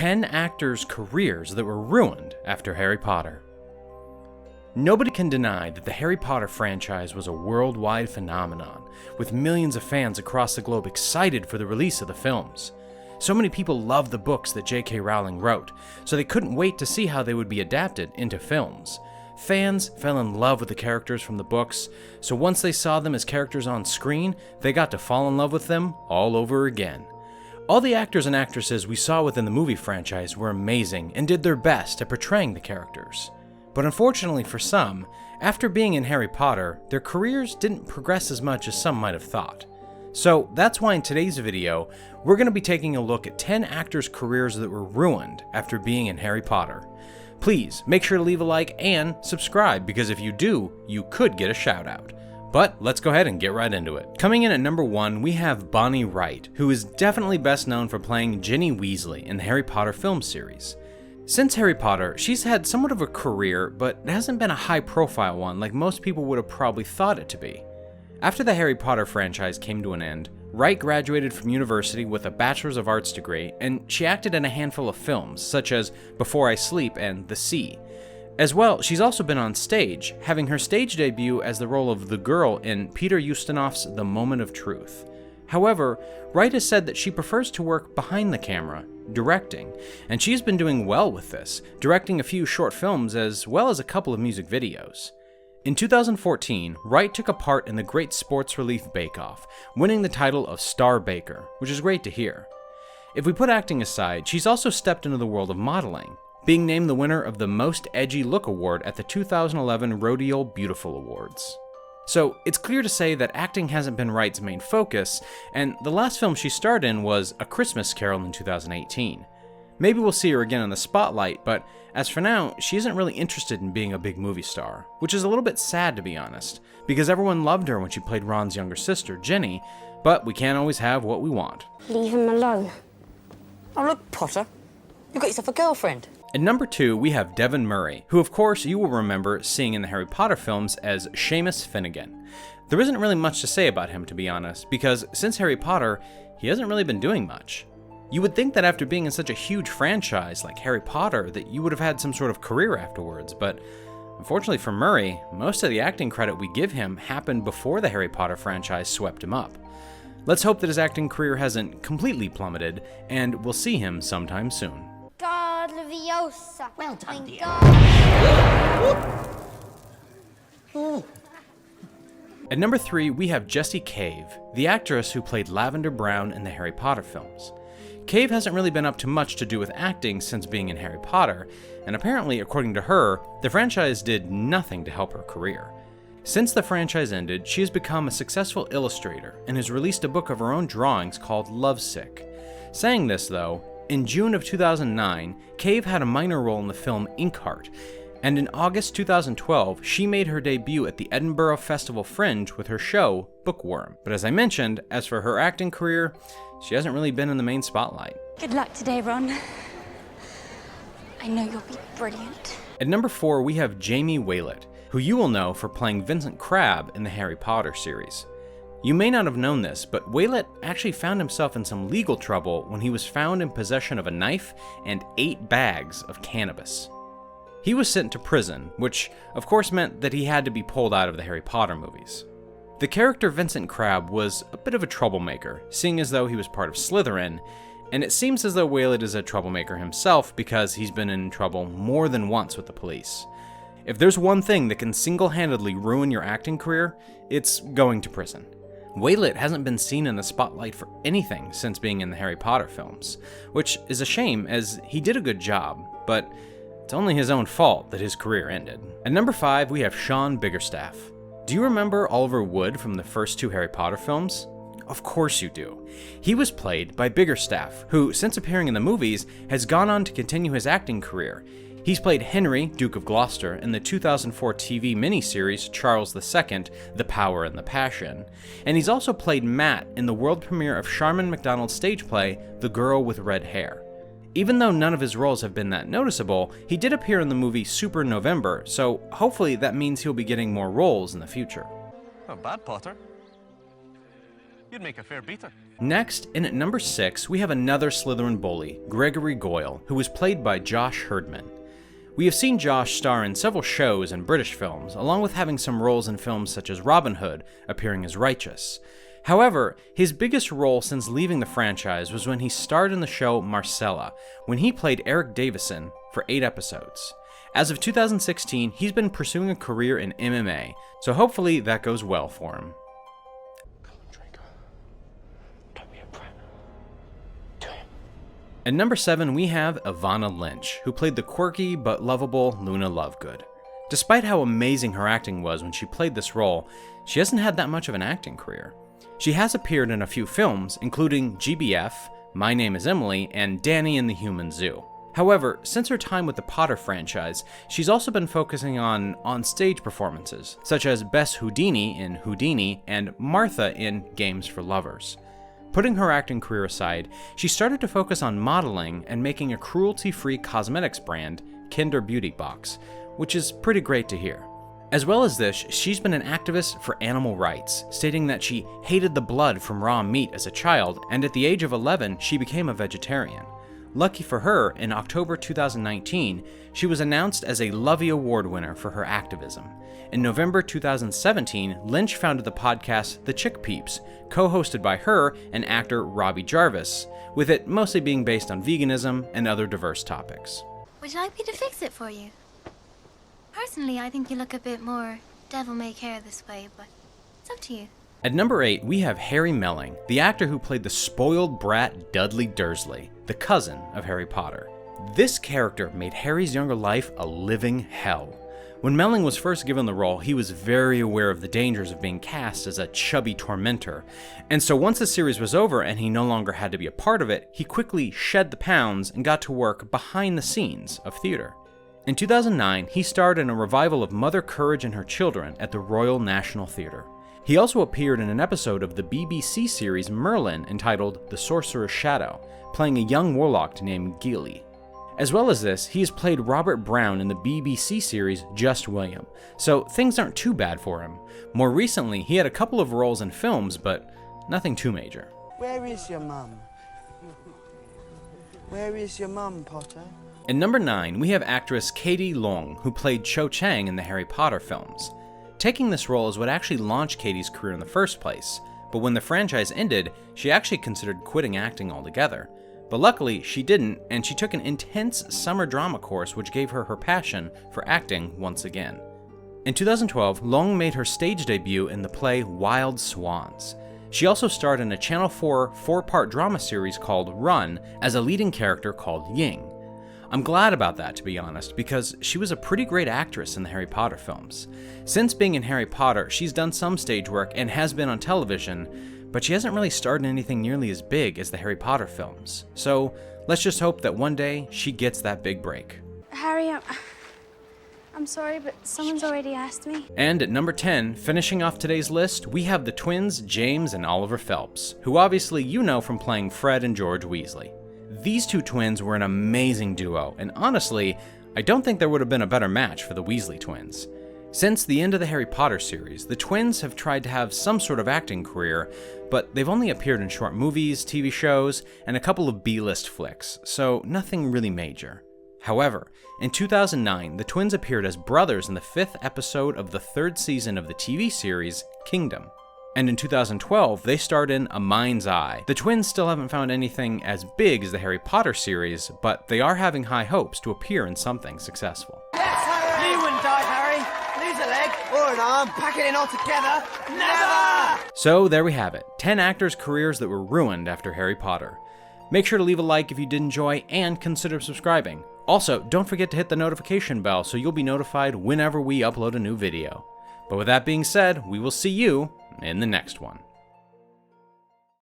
10 actors' careers that were ruined after Harry Potter. Nobody can deny that the Harry Potter franchise was a worldwide phenomenon, with millions of fans across the globe excited for the release of the films. So many people loved the books that J.K. Rowling wrote, so they couldn't wait to see how they would be adapted into films. Fans fell in love with the characters from the books, so once they saw them as characters on screen, they got to fall in love with them all over again. All the actors and actresses we saw within the movie franchise were amazing and did their best at portraying the characters. But unfortunately for some, after being in Harry Potter, their careers didn't progress as much as some might have thought. So that's why in today's video, we're going to be taking a look at 10 actors' careers that were ruined after being in Harry Potter. Please make sure to leave a like and subscribe, because if you do, you could get a shout out. But let's go ahead and get right into it. Coming in at number 1, we have Bonnie Wright, who is definitely best known for playing Ginny Weasley in the Harry Potter film series. Since Harry Potter, she's had somewhat of a career, but it hasn't been a high-profile one like most people would have probably thought it to be. After the Harry Potter franchise came to an end, Wright graduated from university with a Bachelor's of Arts degree, and she acted in a handful of films, such as Before I Sleep and The Sea. As well, she's also been on stage, having her stage debut as the role of the girl in Peter Ustinov's The Moment of Truth. However, Wright has said that she prefers to work behind the camera, directing, and she's been doing well with this, directing a few short films as well as a couple of music videos. In 2014, Wright took a part in the Great Sports Relief Bake Off, winning the title of Star Baker, which is great to hear. If we put acting aside, she's also stepped into the world of modeling, being named the winner of the Most Edgy Look Award at the 2011 Rodeo Beautiful Awards. So it's clear to say that acting hasn't been Wright's main focus, and the last film she starred in was A Christmas Carol in 2018. Maybe we'll see her again in the spotlight, but as for now, she isn't really interested in being a big movie star, which is a little bit sad to be honest, because everyone loved her when she played Ron's younger sister, Ginny, but we can't always have what we want. Leave him alone. Oh look, Potter, you got yourself a girlfriend. At number 2, we have Devon Murray, who of course you will remember seeing in the Harry Potter films as Seamus Finnegan. There isn't really much to say about him, to be honest, because since Harry Potter, he hasn't really been doing much. You would think that after being in such a huge franchise like Harry Potter that you would have had some sort of career afterwards, but unfortunately for Murray, most of the acting credit we give him happened before the Harry Potter franchise swept him up. Let's hope that his acting career hasn't completely plummeted, and we'll see him sometime soon. God Leviosa. Well done, dear. At number 3, we have Jessie Cave, the actress who played Lavender Brown in the Harry Potter films. Cave hasn't really been up to much to do with acting since being in Harry Potter, and apparently, according to her, the franchise did nothing to help her career. Since the franchise ended, she has become a successful illustrator and has released a book of her own drawings called Lovesick. Saying this though, in June of 2009, Cave had a minor role in the film Inkheart, and in August 2012, she made her debut at the Edinburgh Festival Fringe with her show, Bookworm. But as I mentioned, as for her acting career, she hasn't really been in the main spotlight. Good luck today, Ron. I know you'll be brilliant. At number 4, we have Jamie Waylett, who you will know for playing Vincent Crabbe in the Harry Potter series. You may not have known this, but Waylett actually found himself in some legal trouble when he was found in possession of a knife and 8 bags of cannabis. He was sent to prison, which of course meant that he had to be pulled out of the Harry Potter movies. The character Vincent Crabbe was a bit of a troublemaker, seeing as though he was part of Slytherin, and it seems as though Waylett is a troublemaker himself because he's been in trouble more than once with the police. If there's one thing that can single-handedly ruin your acting career, it's going to prison. Waylett hasn't been seen in the spotlight for anything since being in the Harry Potter films, which is a shame as he did a good job, but it's only his own fault that his career ended. At number 5, we have Sean Biggerstaff. Do you remember Oliver Wood from the first 2 Harry Potter films? Of course you do. He was played by Biggerstaff, who, since appearing in the movies, has gone on to continue his acting career. He's played Henry, Duke of Gloucester, in the 2004 TV miniseries Charles II, The Power and the Passion, and he's also played Matt in the world premiere of Sharman Macdonald's stage play, The Girl with Red Hair. Even though none of his roles have been that noticeable, he did appear in the movie Super November, so hopefully that means he'll be getting more roles in the future. Not bad, Potter. You'd make a fair beater. Next, in at number 6, we have another Slytherin bully, Gregory Goyle, who was played by Josh Herdman. We have seen Josh star in several shows and British films, along with having some roles in films such as Robin Hood, appearing as Righteous. However, his biggest role since leaving the franchise was when he starred in the show Marcella, when he played Eric Davison for 8 episodes. As of 2016, he's been pursuing a career in MMA, so hopefully that goes well for him. At number 7, we have Evanna Lynch, who played the quirky but lovable Luna Lovegood. Despite how amazing her acting was when she played this role, she hasn't had that much of an acting career. She has appeared in a few films, including GBF, My Name is Emily, and Danny and the Human Zoo. However, since her time with the Potter franchise, she's also been focusing on on-stage performances, such as Bess Houdini in Houdini and Martha in Games for Lovers. Putting her acting career aside, she started to focus on modeling and making a cruelty-free cosmetics brand, Kinder Beauty Box, which is pretty great to hear. As well as this, she's been an activist for animal rights, stating that she hated the blood from raw meat as a child, and at the age of 11, she became a vegetarian. Lucky for her, in October 2019, she was announced as a Lovie Award winner for her activism. In November 2017, Lynch founded the podcast The Chick Peeps, co-hosted by her and actor Robbie Jarvis, with it mostly being based on veganism and other diverse topics. Would you like me to fix it for you? Personally, I think you look a bit more devil-may-care this way, but it's up to you. At number 8, we have Harry Melling, the actor who played the spoiled brat Dudley Dursley, the cousin of Harry Potter. This character made Harry's younger life a living hell. When Melling was first given the role, he was very aware of the dangers of being cast as a chubby tormentor, and so once the series was over and he no longer had to be a part of it, he quickly shed the pounds and got to work behind the scenes of theater. In 2009, he starred in a revival of Mother Courage and Her Children at the Royal National Theatre. He also appeared in an episode of the BBC series Merlin entitled The Sorcerer's Shadow, playing a young warlock named Gilly. As well as this, he has played Robert Brown in the BBC series Just William, so things aren't too bad for him. More recently, he had a couple of roles in films, but nothing too major. Where is your mum? Where is your mum, Potter? At number 9, we have actress Katie Long, who played Cho Chang in the Harry Potter films. Taking this role is what actually launched Katie's career in the first place, but when the franchise ended, she actually considered quitting acting altogether. But luckily, she didn't, and she took an intense summer drama course which gave her her passion for acting once again. In 2012, Long made her stage debut in the play Wild Swans. She also starred in a Channel 4 4-part drama series called Run as a leading character called Ying. I'm glad about that, to be honest, because she was a pretty great actress in the Harry Potter films. Since being in Harry Potter, she's done some stage work and has been on television, but she hasn't really starred in anything nearly as big as the Harry Potter films. So let's just hope that one day she gets that big break. Harry, I'm sorry, but someone's already asked me. And at number 10, finishing off today's list, we have the twins James and Oliver Phelps, who obviously you know from playing Fred and George Weasley. These two twins were an amazing duo, and honestly, I don't think there would have been a better match for the Weasley twins. Since the end of the Harry Potter series, the twins have tried to have some sort of acting career, but they've only appeared in short movies, TV shows, and a couple of B-list flicks, so nothing really major. However, in 2009, the twins appeared as brothers in the 5th episode of the 3rd season of the TV series Kingdom. And in 2012, they starred in A Mind's Eye. The twins still haven't found anything as big as the Harry Potter series, but they are having high hopes to appear in something successful. You wouldn't die, Harry. Lose a leg or an arm, pack it in all together. Never! So there we have it, 10 actors' careers that were ruined after Harry Potter. Make sure to leave a like if you did enjoy and consider subscribing. Also, don't forget to hit the notification bell so you'll be notified whenever we upload a new video. But with that being said, we will see you in the next one.